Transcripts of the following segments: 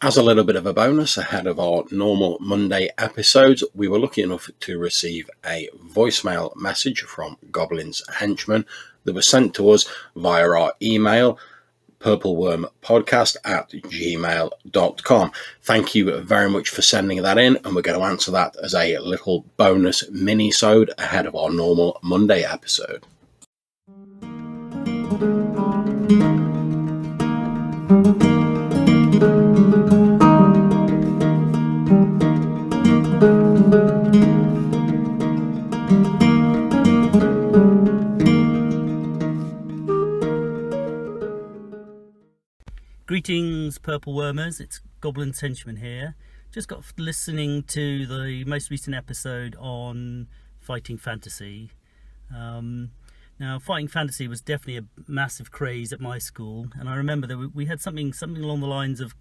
As a little bit of a bonus ahead of our normal Monday episodes, we were lucky enough to receive a voicemail message from Goblin's Henchman that was sent to us via our email, purplewormpodcast@gmail.com. Thank you very much for sending that in, and we're going to answer that as a little bonus mini-sode ahead of our normal Monday episode. Greetings, Purple Wormers. It's Goblin's Henchman here. Just got listening to the most recent episode on fighting fantasy. Now, fighting fantasy was definitely a massive craze at my school, and I remember that we had something along the lines of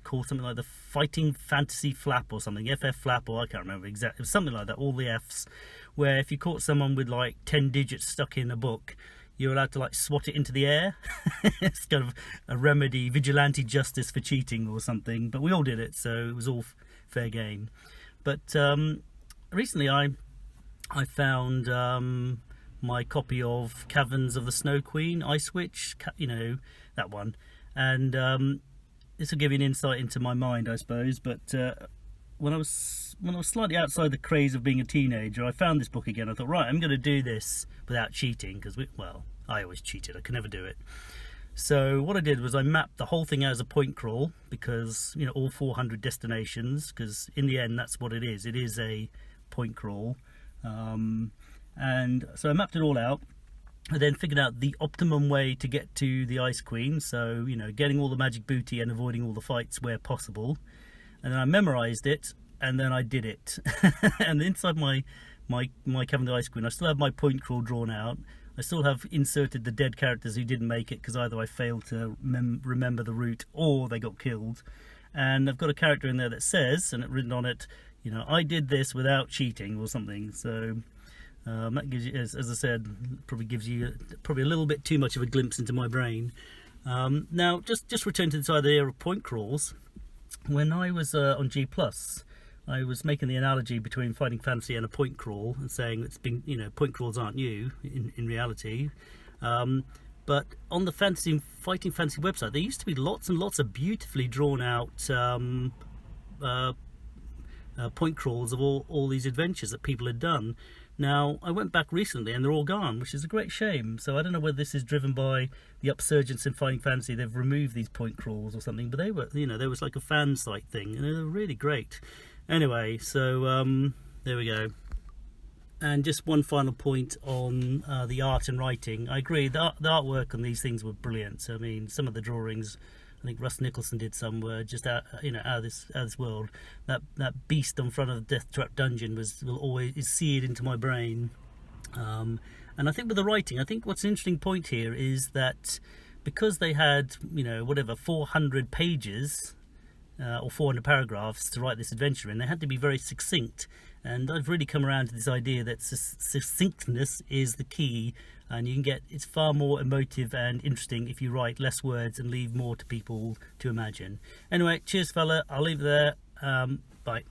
called something like the Fighting Fantasy Flap or something, FF Flap, or I can't remember exactly. It was something like that, all the Fs, where if you caught someone with like 10 digits stuck in a book, you're allowed to like swat it into the air. It's kind of a remedy, vigilante justice for cheating or something. But we all did it, so it was all fair game. But recently I found my copy of Caverns of the Snow Queen, Ice Witch, that one. And this will give you an insight into my mind, I suppose. But when I was slightly outside the craze of being a teenager, I found this book again. I thought, right, I'm going to do this without cheating, because I always cheated. I could never do it. So what I did was I mapped the whole thing out as a point crawl, because all 400 destinations, because in the end that's what it is. It is a point crawl, and so I mapped it all out. I then figured out the optimum way to get to the Ice Queen. So getting all the magic booty and avoiding all the fights where possible. And then I memorized it, and then I did it. And inside my Cavern of the Ice Queen, I still have my point crawl drawn out. I still have inserted the dead characters who didn't make it, because either I failed to remember the route or they got killed. And I've got a character in there that says, and it written on it, I did this without cheating or something. So that gives you, as I said, probably gives you a little bit too much of a glimpse into my brain. Now, just return to this idea of point crawls. When I was on G+, I was making the analogy between fighting fantasy and a point crawl, and saying it's been, point crawls aren't new in reality. But on the fighting fantasy website, there used to be lots and lots of beautifully drawn out point crawls of all these adventures that people had done. Now, I went back recently and they're all gone, which is a great shame. So I don't know whether this is driven by the upsurgence in fighting fantasy. They've removed these point crawls or something, but they were, there was like a fan site thing, and they were really great. Anyway, so there we go. And just one final point on the art and writing. I agree, the artwork on these things were brilliant. So, I mean, some of the drawings, I think Russ Nicholson did some, were just out of this world. That beast on front of the Death Trap dungeon will always seared into my brain. And I think with the writing, I think what's an interesting point here is that because they had 400 pages or 400 paragraphs to write this adventure in, they had to be very succinct. And I've really come around to this idea that succinctness is the key, and it's far more emotive and interesting if you write less words and leave more to people to imagine. Anyway, cheers fella, I'll leave it there. Bye.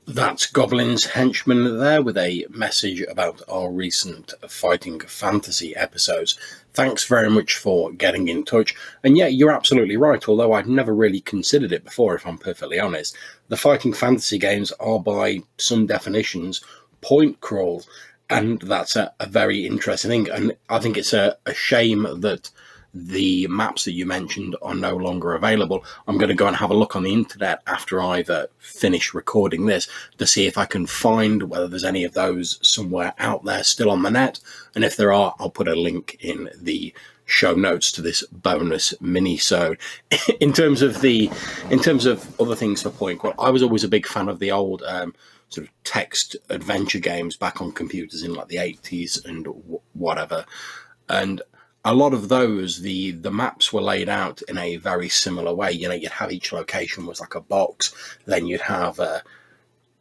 That's Goblin's Henchman there with a message about our recent fighting fantasy episodes. Thanks very much for getting in touch. And yeah, you're absolutely right, although I'd never really considered it before, if I'm perfectly honest. The fighting fantasy games are, by some definitions, point crawls, and that's a very interesting thing. And I think it's a shame that the maps that you mentioned are no longer available. I'm going to go and have a look on the internet after I've finished recording this to see if I can find whether there's any of those somewhere out there still on the net. And if there are, I'll put a link in the show notes to this bonus mini-sode. in terms of other things for point crawl, I was always a big fan of the old sort of text adventure games back on computers in like the 80s and whatever. And a lot of those, the maps were laid out in a very similar way. You'd have each location was like a box. Then you'd have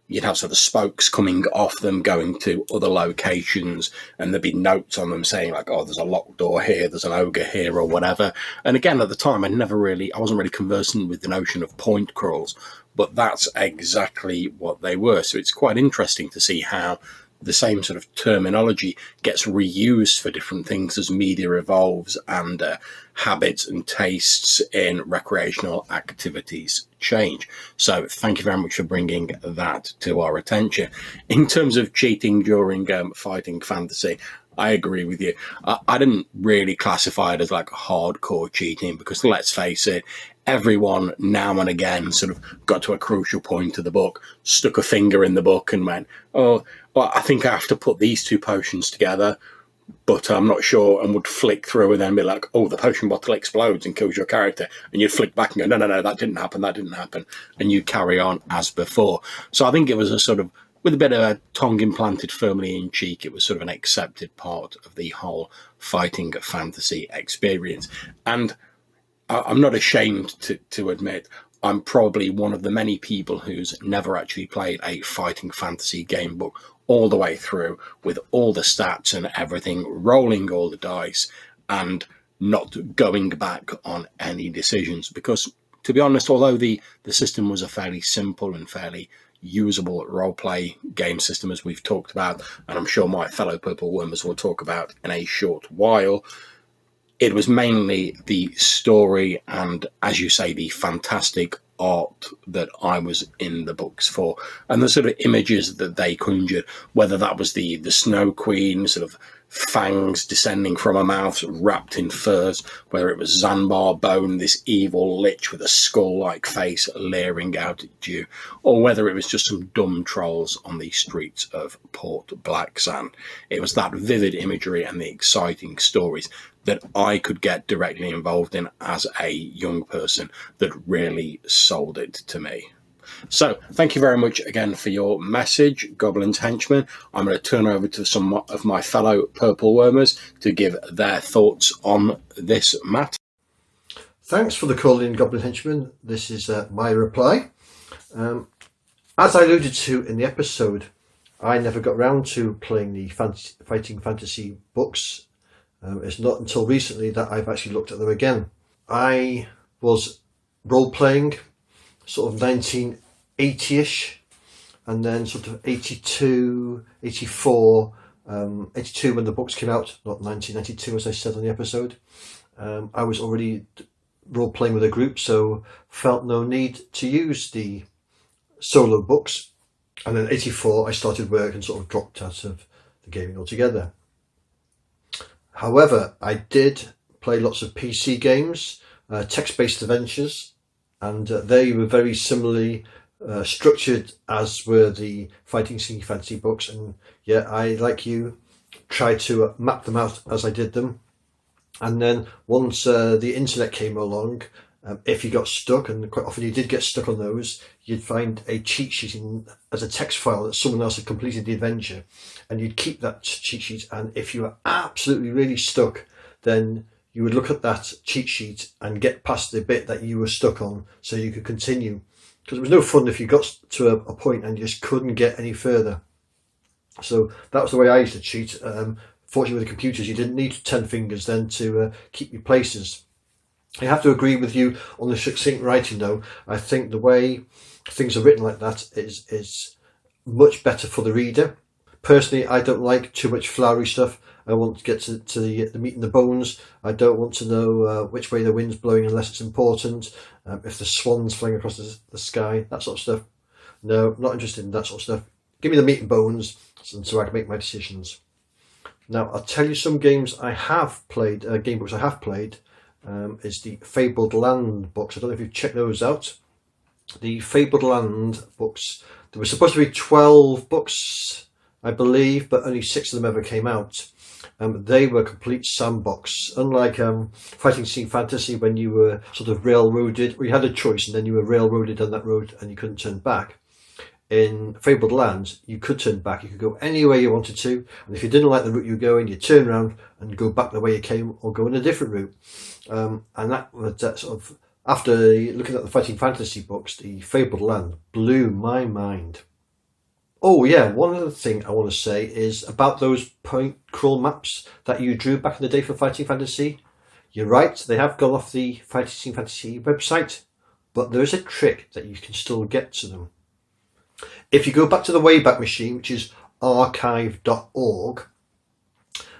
you'd have sort of spokes coming off them going to other locations, and there'd be notes on them saying like, oh, there's a locked door here, there's an ogre here, or whatever. And again, at the time, I wasn't really conversant with the notion of point crawls, but that's exactly what they were. So it's quite interesting to see how the same sort of terminology gets reused for different things as media evolves and habits and tastes in recreational activities change. So thank you very much for bringing that to our attention. In terms of cheating during fighting fantasy, I agree with you. I didn't really classify it as like hardcore cheating, because let's face it, everyone now and again sort of got to a crucial point of the book, stuck a finger in the book and went, oh, well, I think I have to put these two potions together, but I'm not sure, and would flick through and then be like, oh, the potion bottle explodes and kills your character. And you'd flick back and go, no, that didn't happen. And you carry on as before. So I think it was a sort of, with a bit of a tongue implanted firmly in cheek, it was sort of an accepted part of the whole fighting fantasy experience. And I'm not ashamed to admit, I'm probably one of the many people who's never actually played a fighting fantasy game book all the way through, with all the stats and everything, rolling all the dice and not going back on any decisions. Because, to be honest, although the system was a fairly simple and fairly usable role-play game system, as we've talked about, and I'm sure my fellow Purple Wormers will talk about in a short while, it was mainly the story and, as you say, the fantastic art that I was in the books for, and the sort of images that they conjured, whether that was the Snow Queen, sort of fangs descending from her mouth wrapped in furs, whether it was Zanbar Bone, this evil lich with a skull-like face leering out at you, or whether it was just some dumb trolls on the streets of Port Blacksand. It was that vivid imagery and the exciting stories that I could get directly involved in as a young person that really sold it to me. So thank you very much again for your message, Goblin's Henchman. I'm going to turn over to some of my fellow Purple Wormers to give their thoughts on this matter. Thanks for the call in, Goblin Henchman. This is my reply. As I alluded to in the episode, I never got round to playing the fighting fantasy books. It's not until recently that I've actually looked at them again. I was role-playing sort of 1980-ish, and then sort of 82, 84, 82 when the books came out, not 1992 as I said on the episode. I was already role-playing with a group, so felt no need to use the solo books. And then 84 I started work and sort of dropped out of the gaming altogether. However, I did play lots of PC games, text-based adventures, and they were very similarly structured as were the Fighting Fantasy books. And yeah, I, like you, tried to map them out as I did them. And then once the internet came along, if you got stuck, and quite often you did get stuck on those, you'd find a cheat sheet as a text file that someone else had completed the adventure, and you'd keep that cheat sheet, and if you were absolutely really stuck, then you would look at that cheat sheet and get past the bit that you were stuck on so you could continue. Because it was no fun if you got to a point and you just couldn't get any further. So that was the way I used to cheat. Fortunately with the computers, you didn't need 10 fingers then to keep your places. I have to agree with you on the succinct writing though. I think the way things are written like that is much better for the reader. Personally, I don't like too much flowery stuff. I want to get to the meat and the bones. I don't want to know which way the wind's blowing unless it's important. If the swan's flying across the sky, that sort of stuff. No, not interested in that sort of stuff. Give me the meat and bones so I can make my decisions. Now, I'll tell you some games I have played, game books I have played. Is the Fabled Land books. I don't know if you've checked those out. The Fabled Land books, there were supposed to be 12 books, I believe, but only 6 of them ever came out. They were complete sandbox. Unlike Fighting Scene Fantasy, when you were sort of railroaded, or you had a choice and then you were railroaded down that road and you couldn't turn back. In Fabled Lands, you could turn back. You could go anywhere you wanted to, and if you didn't like the route you were going, you turn around and go back the way you came, or go in a different route. And that was sort of, after looking at the Fighting Fantasy books, the Fabled Land blew my mind. Oh yeah, one other thing I want to say is about those point crawl maps that you drew back in the day for Fighting Fantasy. You're right, they have gone off the Fighting Fantasy website, but there is a trick that you can still get to them. If you go back to the Wayback Machine, which is archive.org,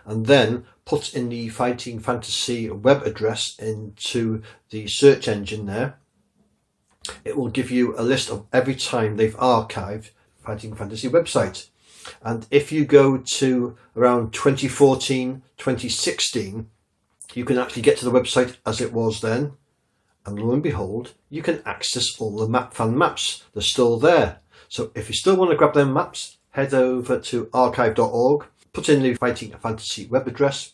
and then put in the Fighting Fantasy web address into the search engine there, it will give you a list of every time they've archived Fighting Fantasy website. And if you go to around 2014, 2016, you can actually get to the website as it was then, and lo and behold, you can access all the fan maps. They're still there. So if you still want to grab them maps, head over to archive.org, put in the Fighting Fantasy web address,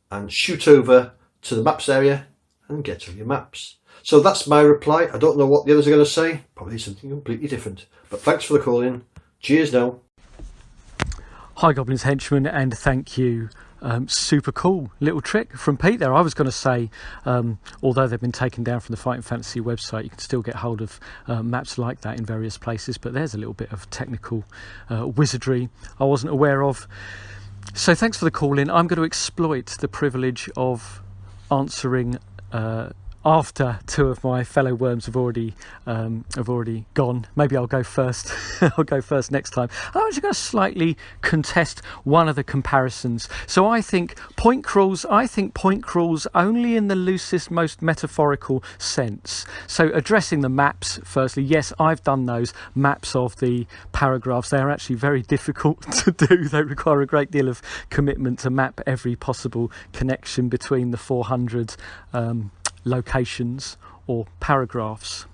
and shoot over to the maps area and get all your maps. So that's my reply. I don't know what the others are going to say. Probably something completely different. But thanks for the call in. Cheers now. Hi Goblin's Henchman, and thank you. Super cool little trick from Pete there. I was going to say, although they've been taken down from the Fighting Fantasy website, you can still get hold of maps like that in various places, but there's a little bit of technical wizardry I wasn't aware of. So thanks for the call in. I'm going to exploit the privilege of answering after two of my fellow worms have already gone. Maybe I'll go first. I'll go first next time. I'm actually going to slightly contest one of the comparisons. So I think point crawls only in the loosest, most metaphorical sense. So addressing the maps firstly, yes, I've done those maps of the paragraphs. They are actually very difficult to do. They require a great deal of commitment to map every possible connection between the 400 locations or paragraphs.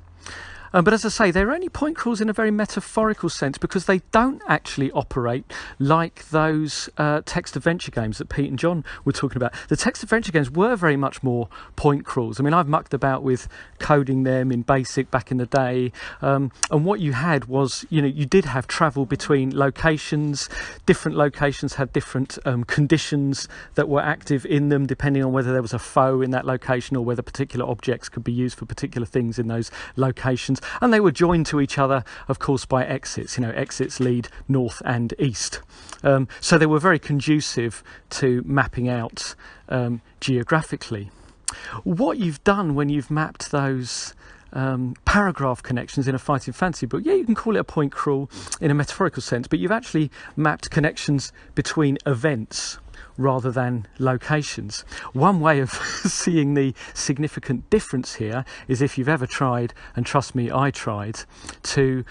But as I say, they're only point crawls in a very metaphorical sense, because they don't actually operate like those text adventure games that Pete and John were talking about. The text adventure games were very much more point crawls. I mean, I've mucked about with coding them in BASIC back in the day, and what you had was, you did have travel between locations. Different locations had different conditions that were active in them, depending on whether there was a foe in that location or whether particular objects could be used for particular things in those locations. And they were joined to each other, of course, by exits. Exits lead north and east. So they were very conducive to mapping out geographically. What you've done when you've mapped those paragraph connections in a Fighting Fantasy book, yeah, you can call it a point crawl in a metaphorical sense, but you've actually mapped connections between events rather than locations. One way of seeing the significant difference here is if you've ever tried, and trust me, I tried, to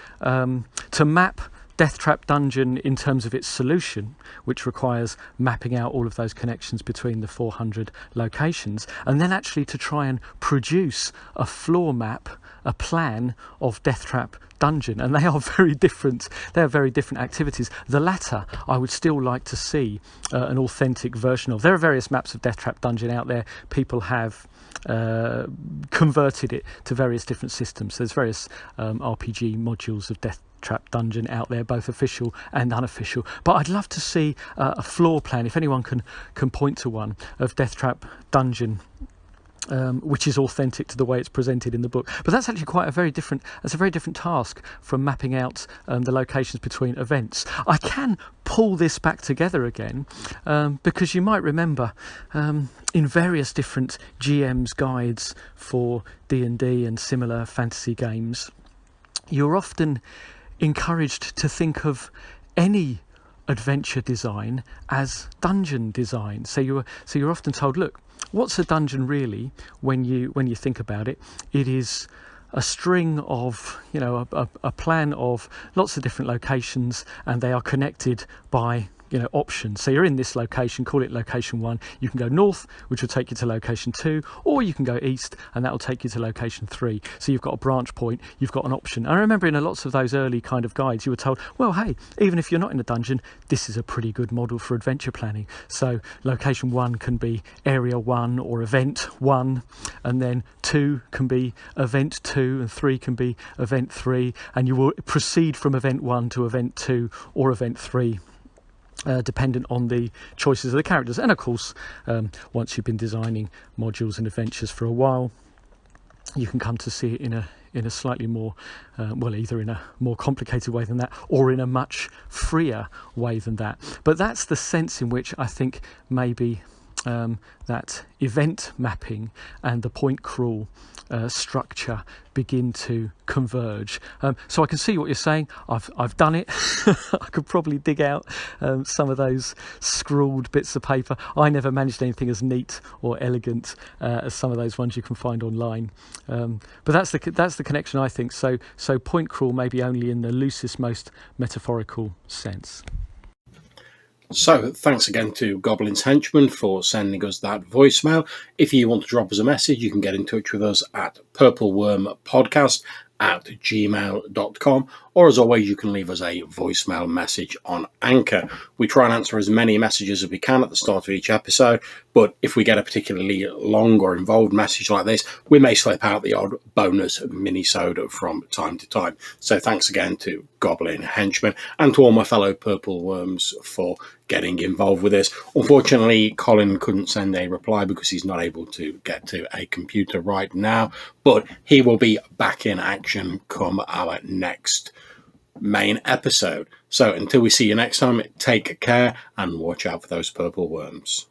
map Death Trap Dungeon in terms of its solution, which requires mapping out all of those connections between the 400 locations, and then actually to try and produce a floor map, a plan of Death Trap Dungeon, and they are very different. They are very different activities. The latter I would still like to see an authentic version of. There are various maps of Death Trap Dungeon out there. People have converted it to various different systems. There's various RPG modules of Death Trap Dungeon out there, both official and unofficial, but I'd love to see a floor plan, if anyone can point to one, of Death Trap Dungeon, which is authentic to the way it's presented in the book. But that's actually a very different task from mapping out the locations between events. I can pull this back together again, because you might remember in various different GM's guides for D&D and similar fantasy games, you're often encouraged to think of any adventure design as dungeon design. So you're often told, look, what's a dungeon really? When you think about it, it is a string of, a plan of lots of different locations, and they are connected by options. So you're in this location, call it location 1. You can go north, which will take you to location 2, or you can go east, and that will take you to location 3. So you've got a branch point, you've got an option. I remember in lots of those early kind of guides, you were told, well, hey, even if you're not in a dungeon, this is a pretty good model for adventure planning. So location 1 can be area 1 or event 1, and then 2 can be event 2, and 3 can be event 3, and you will proceed from event 1 to event 2 or event 3. Dependent on the choices of the characters. And of course, once you've been designing modules and adventures for a while, you can come to see it in a slightly more, either in a more complicated way than that, or in a much freer way than that. But that's the sense in which I think maybe that event mapping and the point crawl structure begin to converge. So I can see what you're saying. I've done it. I could probably dig out some of those scrawled bits of paper. I never managed anything as neat or elegant as some of those ones you can find online. But that's the connection, I think. So point crawl maybe only in the loosest, most metaphorical sense. So, thanks again to Goblin's Henchman for sending us that voicemail. If you want to drop us a message, you can get in touch with us at purplewormpodcast@gmail.com, or as always, you can leave us a voicemail message on Anchor. We try and answer as many messages as we can at the start of each episode, but if we get a particularly long or involved message like this, we may slip out the odd bonus minisode from time to time. So thanks again to Goblin Henchman and to all my fellow Purple Worms for getting involved with this. Unfortunately, Colin couldn't send a reply because he's not able to get to a computer right now, but he will be back in action come our next main episode. So until we see you next time, take care and watch out for those purple worms.